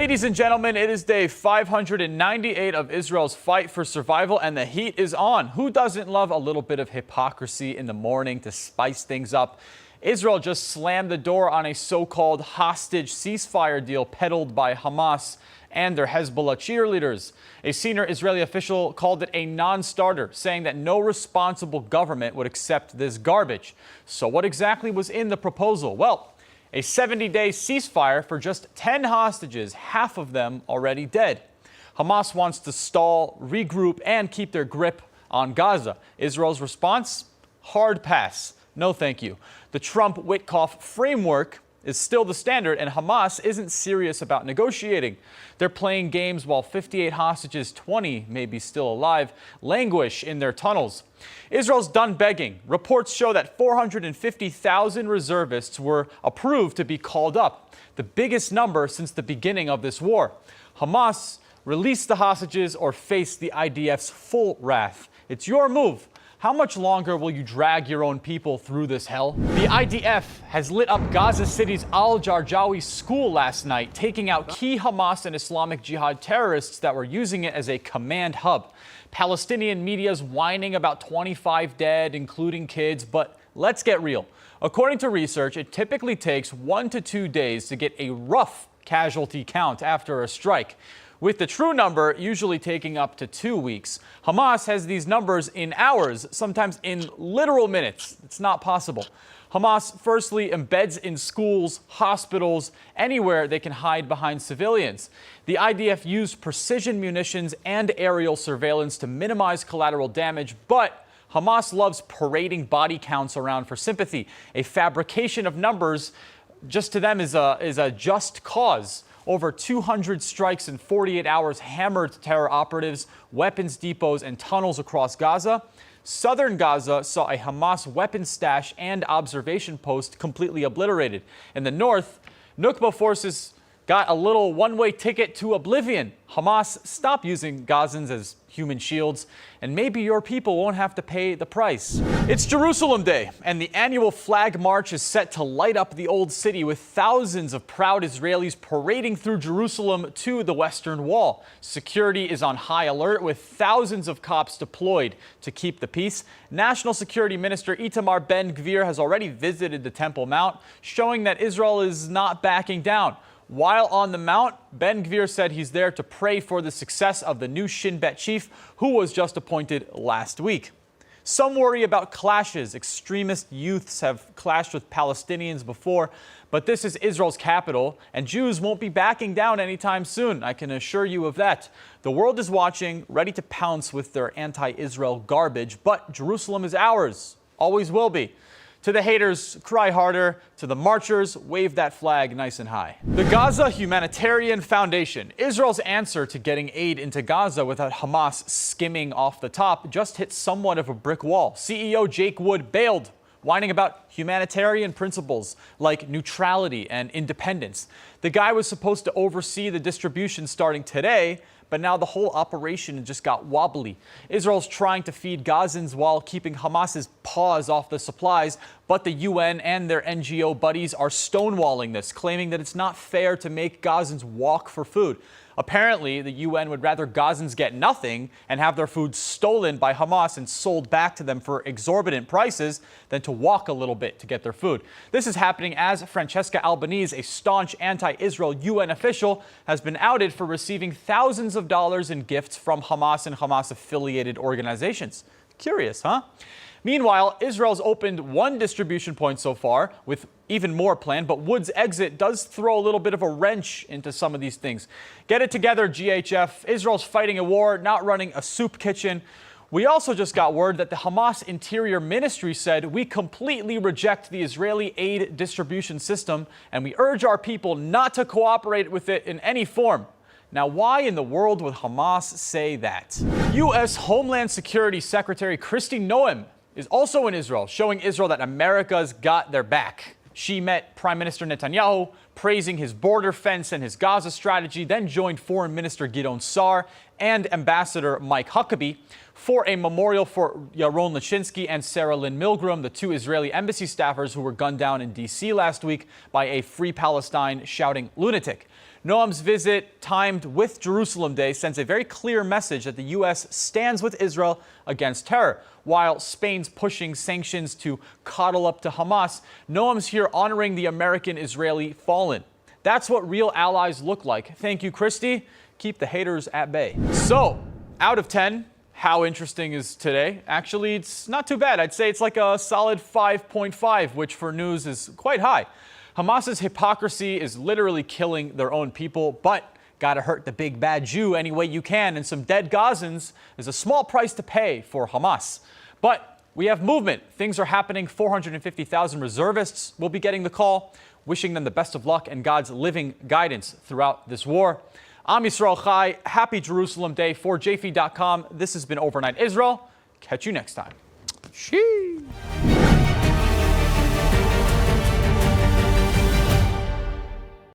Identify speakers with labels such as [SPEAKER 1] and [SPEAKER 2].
[SPEAKER 1] Ladies and gentlemen, it is day 598 of Israel's fight for survival, and the heat is on. Who doesn't love a little bit of hypocrisy in the morning to spice things up? Israel just slammed the door on a so-called hostage ceasefire deal peddled by Hamas and their Hezbollah cheerleaders. A senior Israeli official called it a non-starter, saying that no responsible government would accept this garbage. So what exactly was in the proposal? Well, a 70-day ceasefire for just 10 hostages, half of them already dead. Hamas wants to stall, regroup, and keep their grip on Gaza. Israel's response? Hard pass. No thank you. The Trump-Witkoff framework is still the standard, and Hamas isn't serious about negotiating. They're playing games while 58 hostages, 20 may be still alive, languish in their tunnels. Israel's done begging. Reports show that 450,000 reservists were approved to be called up, the biggest number since the beginning of this war. Hamas, release the hostages or face the IDF's full wrath. It's your move. How much longer will you drag your own people through this hell? The IDF has lit up Gaza City's Al-Jarjawi school last night, taking out key Hamas and Islamic Jihad terrorists that were using it as a command hub. Palestinian media's whining about 25 dead, including kids, but let's get real. According to research, it typically takes 1 to 2 days to get a rough casualty count after a strike, with the true number usually taking up to 2 weeks. Hamas has these numbers in hours, sometimes in literal minutes. It's not possible. Hamas firstly embeds in schools, hospitals, anywhere they can hide behind civilians. The IDF used precision munitions and aerial surveillance to minimize collateral damage, but Hamas loves parading body counts around for sympathy. A fabrication of numbers just to them is a just cause. Over 200 strikes in 48 hours hammered terror operatives, weapons depots, and tunnels across Gaza. Southern Gaza saw a Hamas weapons stash and observation post completely obliterated. In the north, Nukba forces got a little one-way ticket to oblivion. Hamas, stop using Gazans as human shields, and maybe your people won't have to pay the price. It's Jerusalem Day, and the annual flag march is set to light up the old city with thousands of proud Israelis parading through Jerusalem to the Western Wall. Security is on high alert with thousands of cops deployed to keep the peace. National Security Minister Itamar Ben-Gvir has already visited the Temple Mount, showing that Israel is not backing down. While on the Mount, Ben-Gvir said he's there to pray for the success of the new Shin Bet chief, who was just appointed last week. Some worry about clashes. Extremist youths have clashed with Palestinians before, but this is Israel's capital, and Jews won't be backing down anytime soon. I can assure you of that. The world is watching, ready to pounce with their anti-Israel garbage, but Jerusalem is ours. Always will be. To the haters, cry harder. To the marchers, wave that flag nice and high. The Gaza Humanitarian Foundation, Israel's answer to getting aid into Gaza without Hamas skimming off the top, just hit somewhat of a brick wall. CEO Jake Wood bailed, whining about humanitarian principles like neutrality and independence. The guy was supposed to oversee the distribution starting today, but now the whole operation just got wobbly. Israel's trying to feed Gazans while keeping Hamas's paws off the supplies, but the UN and their NGO buddies are stonewalling this, claiming that it's not fair to make Gazans walk for food. Apparently, the UN would rather Gazans get nothing and have their food stolen by Hamas and sold back to them for exorbitant prices than to walk a little bit to get their food. This is happening as Francesca Albanese, a staunch anti-Israel UN official, has been outed for receiving thousands of dollars in gifts from Hamas and Hamas-affiliated organizations. Curious, huh? Meanwhile, Israel's opened one distribution point so far, with even more planned, but Wood's exit does throw a little bit of a wrench into some of these things. Get it together, GHF. Israel's fighting a war, not running a soup kitchen. We also just got word that the Hamas Interior Ministry said we completely reject the Israeli aid distribution system, and we urge our people not to cooperate with it in any form. Now, why in the world would Hamas say that? U.S. Homeland Security Secretary Kristi Noem is also in Israel, showing Israel that America's got their back. She met Prime Minister Netanyahu, praising his border fence and his Gaza strategy, then joined Foreign Minister Gideon Sa'ar and Ambassador Mike Huckabee for a memorial for Yaron Lachinsky and Sarah Lynn Milgram, the two Israeli embassy staffers who were gunned down in D.C. last week by a Free Palestine shouting lunatic. Noam's visit, timed with Jerusalem Day, sends a very clear message that the U.S. stands with Israel against terror. While Spain's pushing sanctions to coddle up to Hamas, Noam's here honoring the American-Israeli fallen. That's what real allies look like. Thank you, Christy. Keep the haters at bay. So, out of 10, how interesting is today? Actually, it's not too bad. I'd say it's like a solid 5.5, which for news is quite high. Hamas's hypocrisy is literally killing their own people, but gotta hurt the big bad Jew any way you can, and some dead Gazans is a small price to pay for Hamas. But we have movement. Things are happening. 450,000 reservists will be getting the call. Wishing them the best of luck and God's living guidance throughout this war. I'm Yisrael Chai. Happy Jerusalem Day for JFE.com. This has been Overnight Israel. Catch you next time. Sheesh.